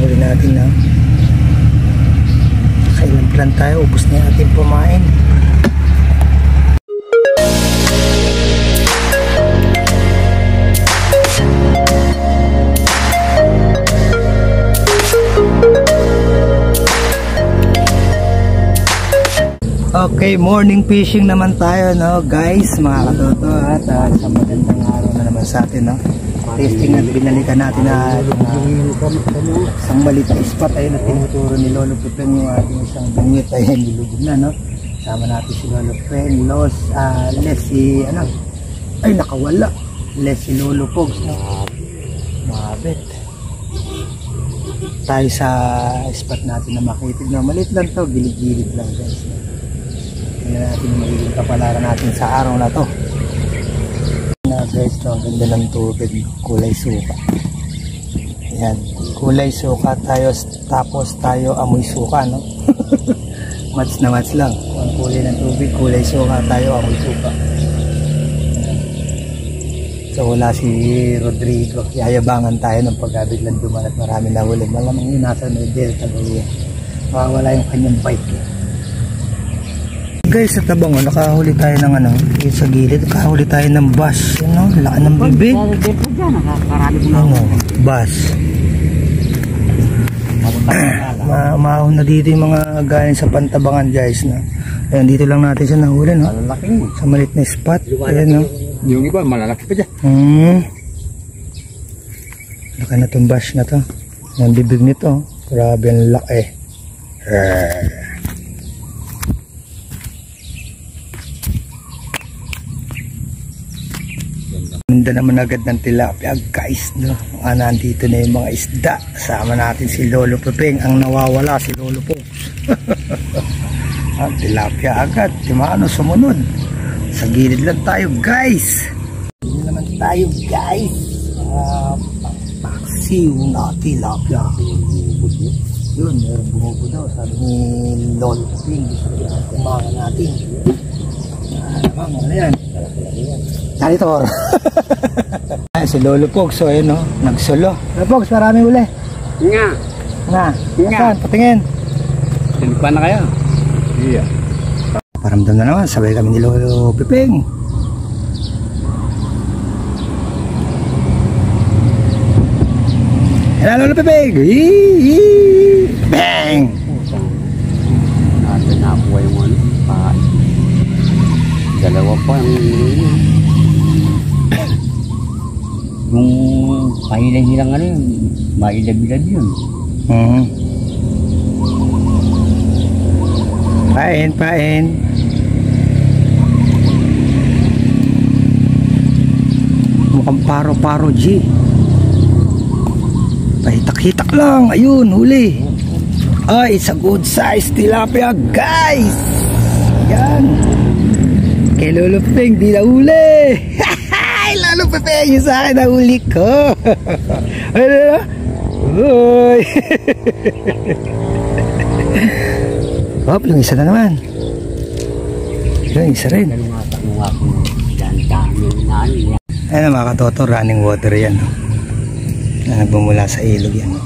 huli natin na kailan plan tayo, ubos na yung ating pumain. Okay, morning fishing naman tayo, no guys, mga katoto, at isang magandang araw na naman sa atin, no. Testing na binalikan natin na isang maliit na spot ayun na tinuturo ni Lolo Pepeng, yung ating isang bungit ayun, nilugod na, no. Sama natin si Lolo Pepeng, nakawala, si Lolo Pogs, no. Mabit tayo sa spot natin na makitid, no. Maliit lang to, gilid-gilid lang, guys, no. Tingnan natin yung magiging kapalaran natin sa araw na to. Guys, ang ganda ng tubig, kulay suka. Yan, kulay suka tayo, tapos tayo amoy suka, no. Mats na mats lang ang kulay ng tubig, kulay suka, tayo amoy suka. So wala si Rodrigo, yayabangan tayo ng pagkabiglang duman at marami na huli. Malamang yun nasa may delta gawin, mawawala yung kanyang bike. Guys, sa tabang, nakahuli tayo ng sa gilid, nakahuli tayo ng bass, laki ng bibig. Bass. Maahon na dito yung mga galing sa pantabangan, guys, no. Ayan, dito lang natin siya nahuli, no. Sa malit na spot. Ayan, no. Yung iba, malalaki pa dyan. Laki na itong bass na to. Yung bibig nito, grabe ang laki. Ganda naman agad ng tilapia, guys, no. Nandito na yung mga isda. Sama natin si Lolo Pepeng, ang nawawala si Lolo Pogs. Ang tilapia agad, sumunod. Sa gilid lang tayo, guys. Hindi naman tayo, guys. Paksiw na tilapia. Yun, meron bumubo daw. Sabi ni Lolo Pepeng, kumain natin. Ano yan? Narito. Ay, si Lolo Pogs, so ayun, no, nagsulo. Lolo Pogs, marami uli. Nga. Saan? Patingin. Sinpa na kayo? Iya. Paramdam na naman, sabay kami ni Lolo Pepeng. Yan, Lolo Pepeng. Bang! Natin nakuha yung dalawa pa yung pahilang-hilang yun, mailab-ilab yun. Pain. Mukhang paro-paro, G. Pahitak-hitak lang. Ayun, huli. Ay, it's a good size tilapia, guys. Yan. Kay Lolo Pepeng, di na huli. Lolo Pepeng, yung sa akin na huli ko. Ano? Uy. Hop, yung isa na naman. Yung isa rin. Ayan, mga katoto, running water yan, no? Na nagbumula sa ilog yan, no?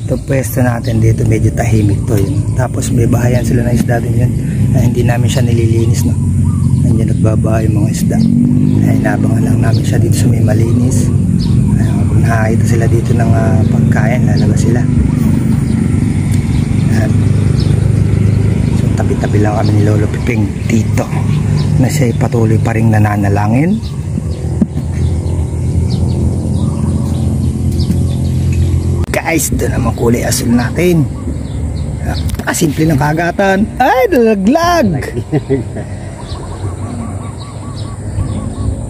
Ito pwesto natin dito, medyo tahimik to yun. Tapos may bahayan sila na isda din yun na hindi namin siya nililinis, no? Nandiyan nagbabaha yung mga isda. Ay, nabangan lang namin siya dito sa may malinis. Ay, kung nakakita sila dito ng pagkain, lalabas sila. Ayan. So tabi-tabi lang kami ni Lolo Pepeng dito na siya'y patuloy pa rin nananalangin. Guys, doon naman kulay asul natin. Simple ng kagatan. Ay, nalaglag.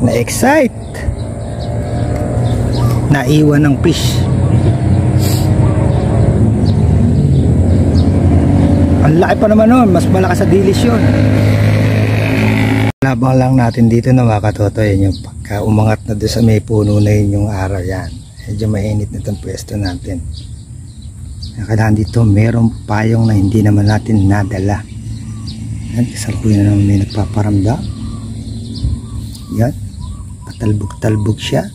Na-excite. Naiwan ng fish. Ang laki pa naman nun. Mas malakas sa dilis yun. Labang lang natin dito na mga katoto. Yan yung pagka umangat na doon sa may puno na yun yung araw yan. Medyo mainit na itong pwesto natin. Kailangan dito merong payong na hindi naman natin nadala. Yan, kasalukuyan na naman may nagpaparamdam. Yan, patalbog-talbog siya.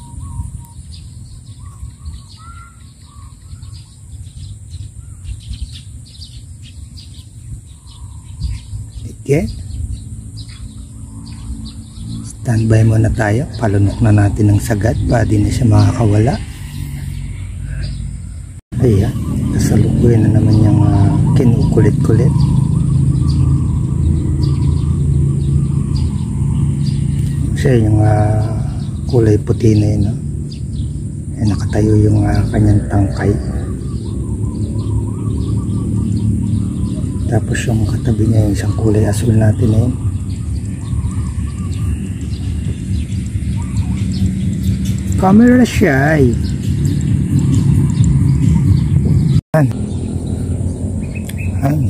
Okay. Standby muna tayo. Palunok na natin ng sagad para di na siya makakawala. Ayan. Kasalukuyan na naman yung kinukulit-kulit. Kasi yung kulay puti na yun, no? Ay, nakatayo yung kanyang tangkay. Tapos yung katabi niya yung isang kulay asul natin na yun. Camera shy.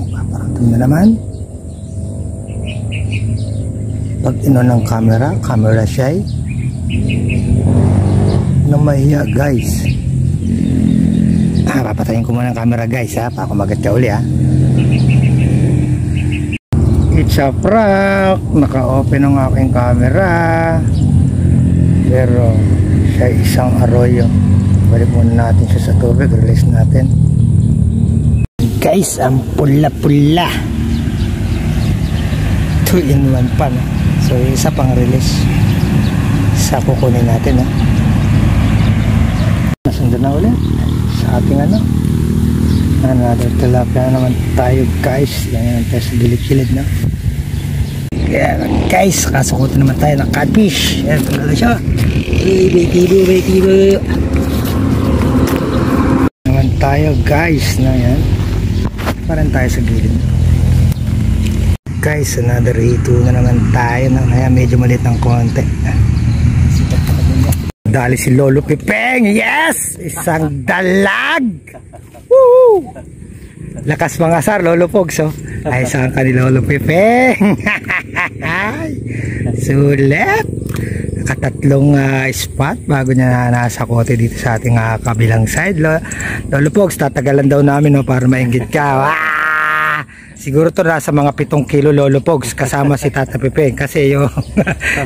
Paparatong na naman. Pag ino ng camera shy. Nang mahiya guys. Papatayin ko muna ang camera guys ha. Pakumagat ka uli ha. It's a prank. Naka-open ang aking camera. Pero siya isang arroyo. Balik muna natin siya sa tubig. Release natin. Guys, ang pula-pula. 2-in-1 pa. No? So isa pang release. Isa kukunin natin. No? Nasundan na ulit sa ating another tilapia naman tayo guys. Yan tayo sa gilid-gilid na. Kaya guys, kasukutin naman tayo ng catfish. Yan, tulad na siya. Tibo naman tayo guys na yan. Parang tayo sa gilid guys. Another hito na naman tayo na kaya medyo maliit ng konti. Dali si Lolo Pipeng. Yes! Isang dalag. Woo! Lakas mga sar, Lolo Pogs. Oh. Ay, saan ka ni Lolo Pipeng? Sulit. Nakatatlong spot bago niya nasa kote dito sa ating kabilang side. Lolo Pogs, tatagalan daw namin para maingit ka. Siguro to nasa mga 7 kilo Lolo Pogs kasama si Tata Pipeng kasi yung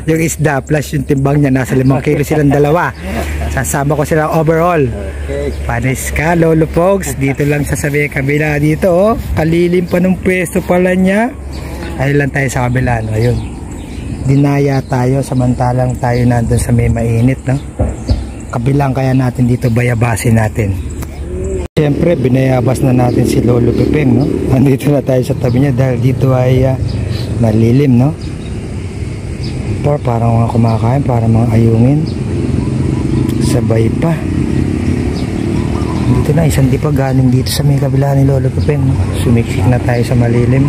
yung isda plus yung timbang niya nasa 5 kilo silang dalawa. Sasama ko sila overall. Panis ka Lolo Pogs, dito lang sa sabi kabila dito oh. Kalilim pa ng pwesto pala niya. Ayun lang tayo sa kabila no. Ayun. Dinaya tayo samantalang tayo nandun sa may mainit no. Kabilang kaya natin dito bayabasin natin. Siyempre binayabas na natin si Lolo Pipeng no. Nandito na tayo sa tabi niya dahil dito ay malilim no. Parang mga kumakain, parang mga ayungin. Sabay pa. Dito na isang di pa galing dito sa may kabila ni Lolo Pipeng no? Sumiksik na tayo sa malilim.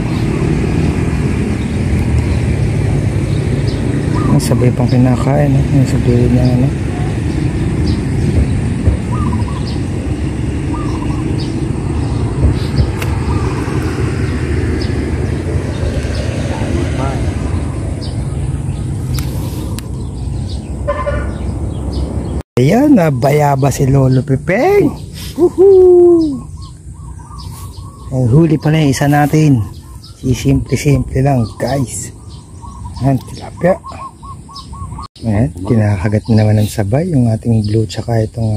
Sabay pang kinakain no? Sabay niya no? Ayan, nabayaba si Lolo Pipeng. Woohoo! Ang huli pala yung isa natin. Simple-simple lang guys. Ayan, tilapia. Ayan, kinakagat na naman ng sabay yung ating blue tsaka itong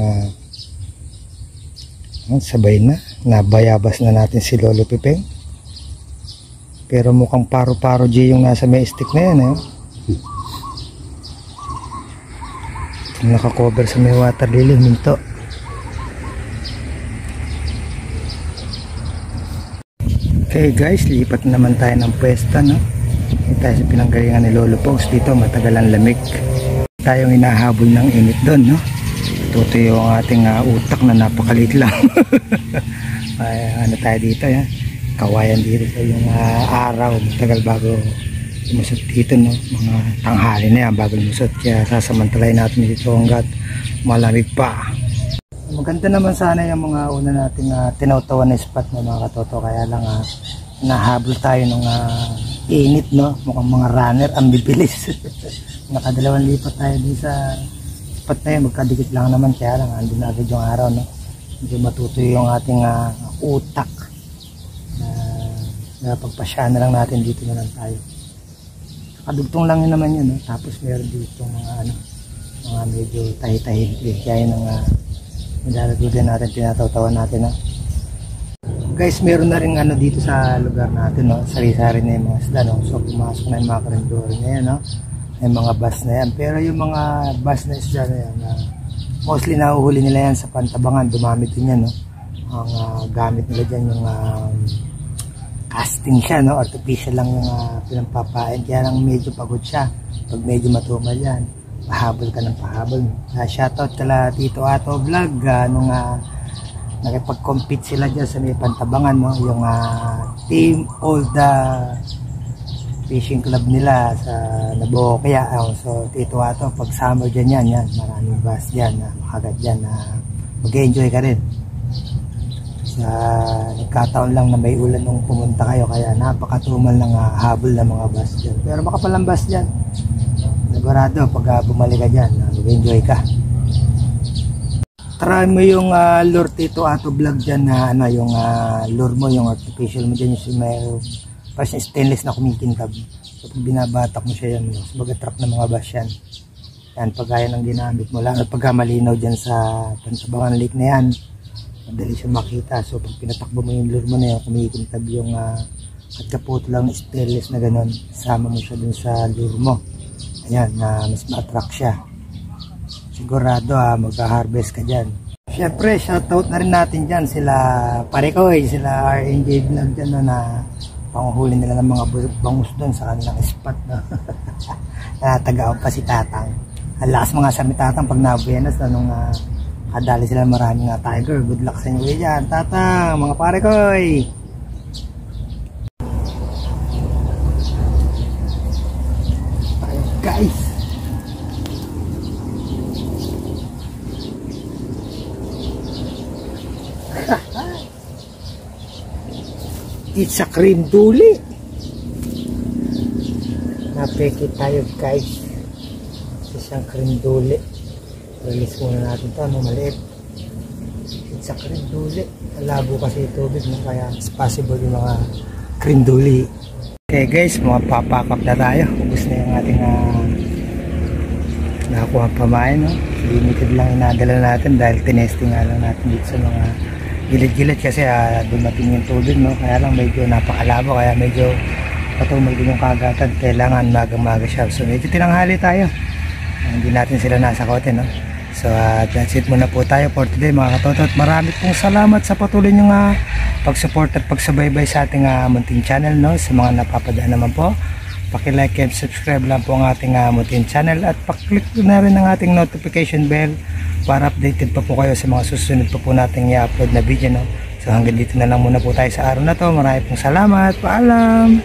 sabay na. Nabayabas na natin si Lolo Pipeng. Pero mukhang paro-paro G yung nasa may stick na yan eh. Nakakover sa may water lily minto. Okay guys, lipat naman tayo ng pwesta no. Ito tayo sa pinanggalingan ni Lolo Pogs. Dito matagal ang lamig. Tayong inahabol ng init doon no. Tutuyo ang ating utak na napakaliit lang. Ay, ano tayo dito yan. Kawayan dito sa yung araw. Matagal bago lumusot dito no, mga tanghali na yan bago lumusot, kaya sasamantalayin natin dito hanggat malamig pa. Maganda naman sana yung mga una nating tinawtawan na spot na mga katoto, kaya lang nahabol tayo ng init no, mukhang mga runner ang bibilis. Nakadalawang lipat tayo din sa spot na yun, magkadikit lang naman, kaya lang andun na agad yung araw no, medyo matutoy yung ating utak na pagpasya na lang natin dito na lang tayo. Kadugtong lang yun naman yun no? Tapos meron dito mga mga medyo tahi-tahi kaya yun ang nilalagyan natin, tinataw-tawan natin no? Guys, meron na rin ano dito sa lugar natin, no? Sari-sari na yung mga isda, no? So pumasok na yung mga karindori na yan, no? Yung mga bass na yan. Pero yung mga bass na isda na yan, mostly nahuhuli nila yan sa Pantabangan. Dumamit din yan, no? Ang gamit nila dyan yung casting siya, no? Artificial lang yung pinampapain. Kaya lang medyo pagod siya. Pag medyo matumal yan, pahabol ka ng pahabol. Shoutout kala Tito Ato Vlog, nung nakipag-compete sila dyan sa may Pantabangan, no? Yung team Old fishing club nila sa Nabuo. Kaya so Tito Ato, pag summer dyan yan, maraming bass dyan, makagat dyan, mag-enjoy ka rin. Sa nagkataon lang na may ulan nung pumunta kayo, kaya napakatumal ng habol ng mga bass dyan. Pero makapalang bass dyan, sigurado pag bumalik ka dyan, mag-enjoy ka. Try mo yung lure Tito Ato Vlog dyan na yung lure mo, yung artificial mo dyan, yung may parang stainless na kumikintab. So pag binabatak mo siya yan, baga-trap ng mga bass yan. Yan, pag gaya ng ginamit mo lang, at pagka malinaw dyan sa Pantabangan Lake na yan, madali siya makita. So pag pinatakbo mo yung lure mo na yan, kumikintab yung at kaputo lang stainless na ganun, sama mo siya dun sa lure mo. Ayan, mas ma-attract siya. Sigurado mag-harvest ka dyan. Siyempre, shoutout na rin natin dyan sila Parekoy, sila RNJ Vlog dyan, no, na panguhuli nila ng mga bangus doon sa kanilang spot, no? Natagaon pa si Tatang. Ang lakas mga sami Tatang pag nabuenas, no, nung kadali sila maraming tiger. Good luck sa inyo dyan, Tatang, mga Parekoy. Ayun, guys. It's a cream duli. Napeki tayo guys. Isang cream duli. Release muna natin ito, maliit. It's a cream duli. Labo kasi tubig, no? Kaya it's possible yung mga cream duli. Okay guys, mga papakap na tayo. Ubus na yung ating nakakuha pamain, no? Limited lang inadala natin dahil tinesting nga lang natin dito sa mga gilid-gilid kasi dumating yung tubig, no? Kaya lang medyo napakalabo, kaya medyo patumal din yung kagatan. Kailangan magang-maga siya. So medyo tinanghali tayo. Hindi natin sila nasakotin, no? So that's it muna po tayo for today, mga katotot. Marami pong salamat sa patuloy nyo pag-support at pagsubaybay sa ating munting channel, no? Sa mga napapadaan naman po, paki-like and subscribe lang po ang ating munting channel at pakiclick na rin ang ating notification bell para updated pa po kayo sa mga susunod pa po nating i-upload na video, no? So hanggang dito na lang muna po tayo sa araw na to. Marami pong salamat. Paalam!